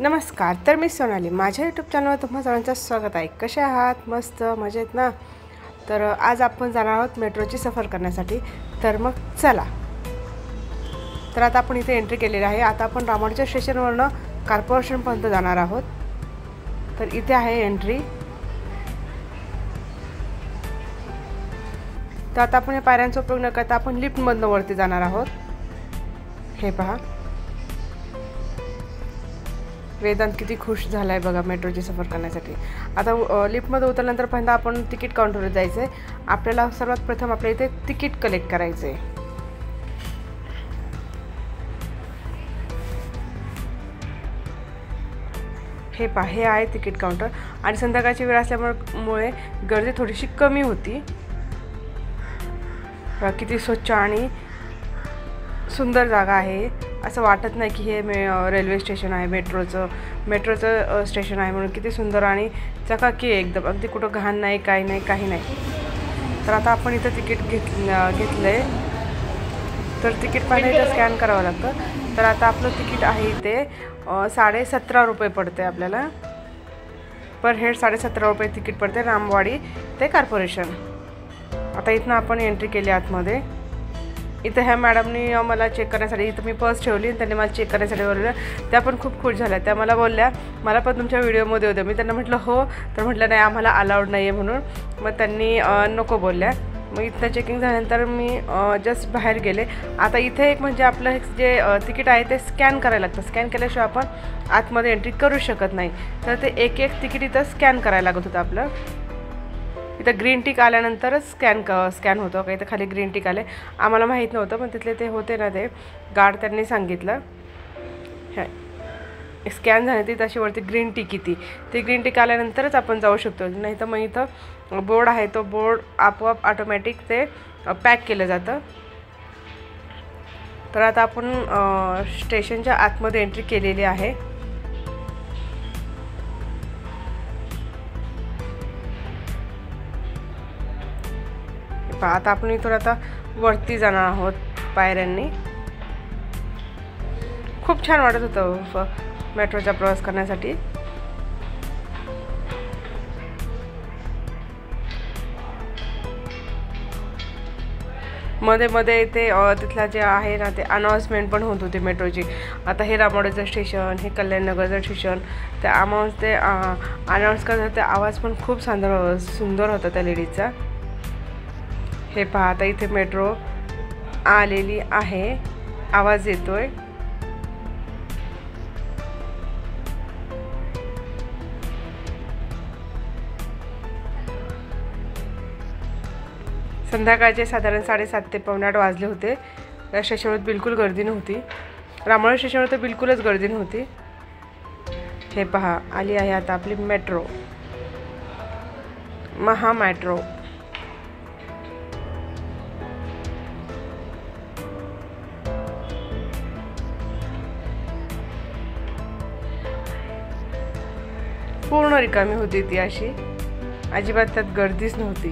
नमस्कार. तर मी सोनाली, माझ्या यूट्यूब चॅनलवर तुम्हा सर्वांचं स्वागत आहे. कसे आहात? मस्त मजेत ना? तर आज आपण जाणार आहोत मेट्रोची सफर करण्यासाठी. तर मग चला. तर आता आपण इथे एंट्री केलेली आहे. आता आपण रामोडच्या स्टेशनवरनं कॉर्पोरेशनपर्यंत जाणार आहोत. तर इथे आहे एंट्री. तर आता आपण या पायऱ्यांचा उपयोग न करता आपण लिफ्टमधनं वरती जाणार आहोत. हे पहा, वेदांत किती खुश झाला आहे बघा मेट्रोची सफर करण्यासाठी. आता लिफ्टमध्ये उतरल्यानंतर पहिल्यांदा आपण तिकीट काउंटरवर जायचं आहे. आपल्याला सर्वात प्रथम आपल्या इथे तिकीट कलेक्ट करायचं आहे. हे पहा, हे आहे तिकीट काउंटर. आणि संध्याकाळची वेळ असल्यामुळे गर्दी थोडीशी कमी होती. किती स्वच्छ आणि सुंदर जागा आहे. असं वाटत नाही की हे रेल्वे स्टेशन आहे, मेट्रोचं स्टेशन आहे म्हणून. किती सुंदर आणि चकाकी आहे एकदम. अगदी कुठं घाण नाही, काही नाही. तर आता आपण इथं तिकीट घेतलं आहे. तर तिकीट पहिलं इथं स्कॅन करावं लागतं. तर आता आपलं तिकीट आहे इथे 17.5 रुपये पडते आपल्याला. पर हेड 17.5 रुपये तिकीट पडते रामवाडी ते कॉर्पोरेशन. आता इथनं आपण एंट्री केली आतमध्ये. इथं ह्या मॅडमनी मला चेक करण्यासाठी, इथं मी पर्स ठेवली आणि त्यांनी मला चेक करण्यासाठी बोलवलं. त्या पण खूप खुश झाल्या. त्या मला बोलल्या मला पण तुमच्या व्हिडिओमध्ये होत्या. मी त्यांना म्हटलं हो. तर म्हटलं नाही, आम्हाला अलाउड नाही आहे म्हणून. मग त्यांनी नको बोलल्या. मग इथं चेकिंग झाल्यानंतर मी जस्ट बाहेर गेले. आता इथे एक म्हणजे आपलं जे तिकीट आहे ते स्कॅन करायला लागतं. स्कॅन केल्याशिवाय आपण आतमध्ये एंट्री करू शकत नाही. तर ते एक तिकीट इथं स्कॅन करायला लागत होतं आपलं. इथं ग्रीन टिक आल्यानंतरच स्कॅन होतं. काही तर खाली ग्रीन टिक आले. आम्हाला माहीत नव्हतं, पण तिथले ते होते ना, ते गार्ड, त्यांनी सांगितलं स्कॅन झाली ती तशी वरती ग्रीन टिक येते. ती ग्रीन टिक आल्यानंतरच आपण जाऊ शकतो. नाही तर मग इथं बोर्ड आहे, तो बोर्ड आपोआप ऑटोमॅटिक ते पॅक केलं जातं. तर आता आपण स्टेशनच्या आतमध्ये एंट्री केलेली आहे. आता आपण इथून आता वरती जाणार आहोत पायऱ्यांनी. खूप छान वाटत होतं मेट्रोचा प्रवास करण्यासाठी. मध्ये इथे तिथला जे आहे ना, ते अनाउन्समेंट पण होत होती मेट्रोची. आता हे रामोडचं स्टेशन, हे कल्याणनगरचं स्टेशन. ते अनाउन्स करत होते. आवाज पण खूप सुंदर होता त्या लेडीजचा. हे पहा, आता इथे मेट्रो आलेली आहे. आवाज येतोय. संध्याकाळचे साधारण 7:30 ते 7:45 वाजले होते. या स्टेशनवर बिलकुल गर्दी नव्हती. रामोड स्टेशनवर तर बिलकुलच गर्दी नव्हती. हे पहा, आली आहे आता आपली मेट्रो, महा मेट्रो. पूर्ण रिकामी होती ती अशी. अजिबात त्यात गर्दीच नव्हती.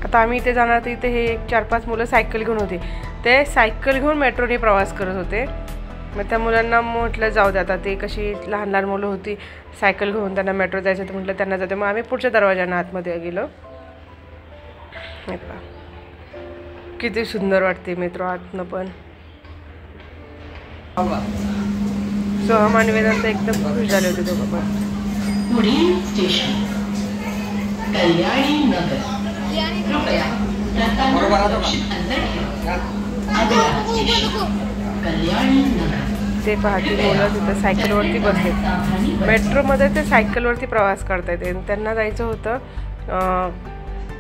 आता आम्ही इथे जाणार. तर इथे हे 4-5 मुलं सायकल घेऊन होते. ते सायकल घेऊन मेट्रोने प्रवास करत होते. मग त्या मुलांना म्हटलं जाऊ दे, आता ते कशी लहान मुलं होती, सायकल घेऊन त्यांना मेट्रो जायचं तर म्हटलं त्यांना जाते. मग आम्ही पुढच्या दरवाजानं आतमध्ये गेलो. हे पहा, किती सुंदर वाटते मेट्रो आतनं पण. सोहम आणि वेदांत एकदम खुश झाले होते दोघं पण. पुढील स्टेशन कल्याणी नगर. कृपया कल्याणी नगर. ते पहा, ती मुलं तिथं सायकलवरती बसले. मेट्रोमध्ये ते सायकलवरती प्रवास करतायत. त्यांना जायचं होतं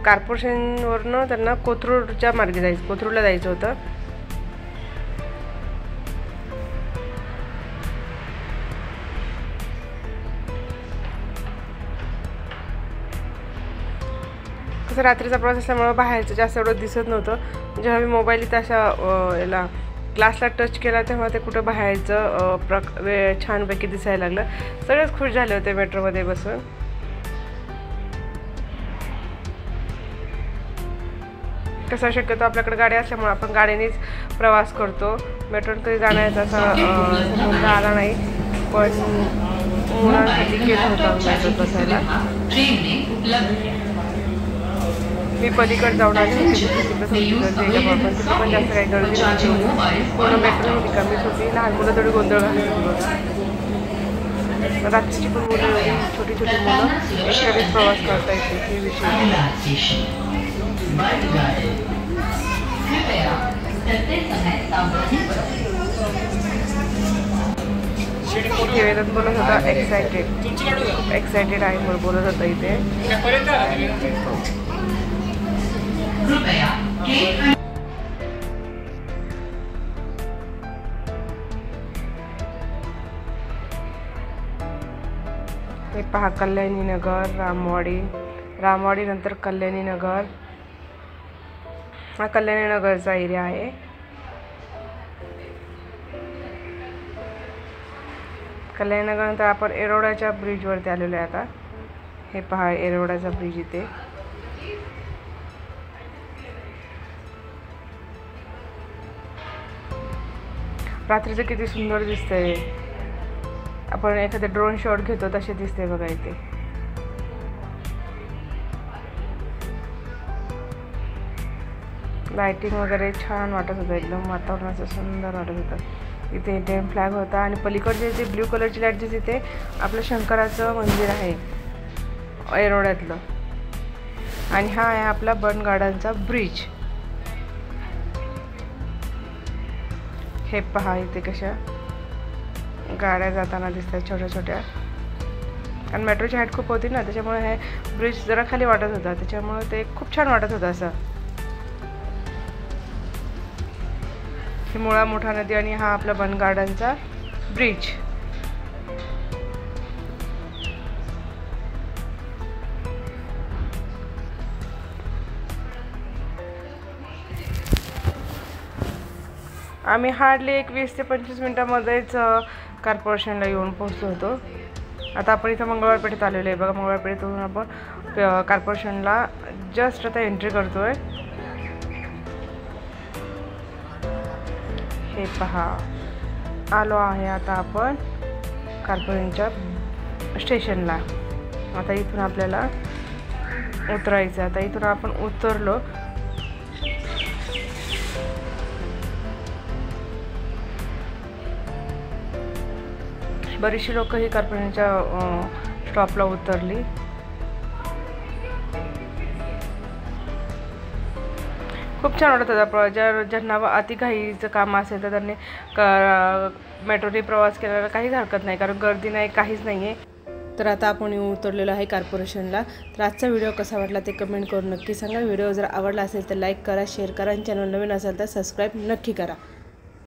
कॉर्पोरेशनवरनं, त्यांना कोथरूडच्या मार्गे जायचं, कोथरूडला जायचं होतं. कसं रात्रीचा प्रवास असल्यामुळं बाहेरचं जास्त एवढं दिसत नव्हतं. जेव्हा मी मोबाईल इथं अशा याला ग्लासला टच केला तेव्हा ते कुठं बाहेरचं छानपैकी दिसायला लागलं. सगळेच खुश झाले होते मेट्रोमध्ये बसून. तसा शक्यतो आपल्याकडे गाडी असल्यामुळे आपण गाडीनेच प्रवास करतो. मेट्रोने कधी जाण्याचा असा संबंध आला नाही, पण मुलांसाठी घेत होता मेट्रोत बसायला. मी पलीकडे जाऊन आली होती, तिथं थोडी गर्दी पण तिथं पण जास्त काही गर्दी नव्हती. पूर्ण मेट्रो होती, कमीच होती. लहान मुलं थोडी गोंधळ घालत होती बघा. रात्रीची पण मुलं, छोटी छोटी मुलं एकट्यानेच प्रवास करता येते हे विषय. वेदांत बोलत होता खूप एक्सायटेड आहे म्हणून बोलत होता इथे. हे पहा, कल्याणी नगर, रामवाडी नंतर कल्याणी नगर. हा कल्याणी नगरचा एरिया आहे. कल्याणी नगर नंतर आपण एरोडाच्या ब्रिजवरती आलेलो आहे आता. हे पहा, एरोडाचा ब्रिज इथे. रात्रीचं किती सुंदर दिसतंय. आपण एखादे ड्रोन शॉट घेतो तसे दिसते बघा इथे. लाइटिंग वगैरे छान वाटत होतं, एकदम वातावरणाचं सुंदर वाटत होतं. इथे इंडियन फ्लॅग होता आणि पलीकडचे जे ब्ल्यू कलरची लाईट दिसते ते आपलं शंकराचं मंदिर आहे एरोड्यातलं. आणि हा आहे आपला बन गार्डनचा ब्रिज. हे पहा इथे कशा गाड्या जाताना दिसतात छोट्या छोट्या. कारण मेट्रोची हाईट खूप होती ना, त्याच्यामुळे हे ब्रिज जरा खाली वाटत होता, त्याच्यामुळे ते खूप छान वाटत होतं असं. ही मुळा मोठा नदी आणि हा आपला बन गार्डनचा ब्रिज. आम्ही हार्डली 20 ते 25 मिनिटांमध्येच कॉर्पोरेशनला येऊन पोहोचलो होतो. आता आपण इथं मंगळवार पेठेत आलेलो आहे बघा. मंगळवार पेठेतून आपण कॉर्पोरेशनला जस्ट आता एंट्री करतोय. हे पहा, आलो आहे आता आपण कॉर्पोरेशनच्या स्टेशनला. आता इथून आपल्याला उतरायचं. आता इथून आपण उतरलो. बरीचशी लोक ही कॉर्पोरेशनच्या स्टॉपला उतरली. खूप छान वाटत होता. ज्यांना अतिघाईचं काम असेल तर त्यांनी मेट्रोने प्रवास केल्याला काहीच हरकत नाही, कारण गर्दी नाही, काहीच नाही आहे. तर आता आपण उतरलेलो आहे कॉर्पोरेशनला. तर आजचा व्हिडिओ कसा वाटला ते कमेंट करून नक्की सांगा. व्हिडिओ जर आवडला असेल तर लाईक करा, शेअर करा आणि चॅनल नवीन असेल तर सबस्क्राईब नक्की करा.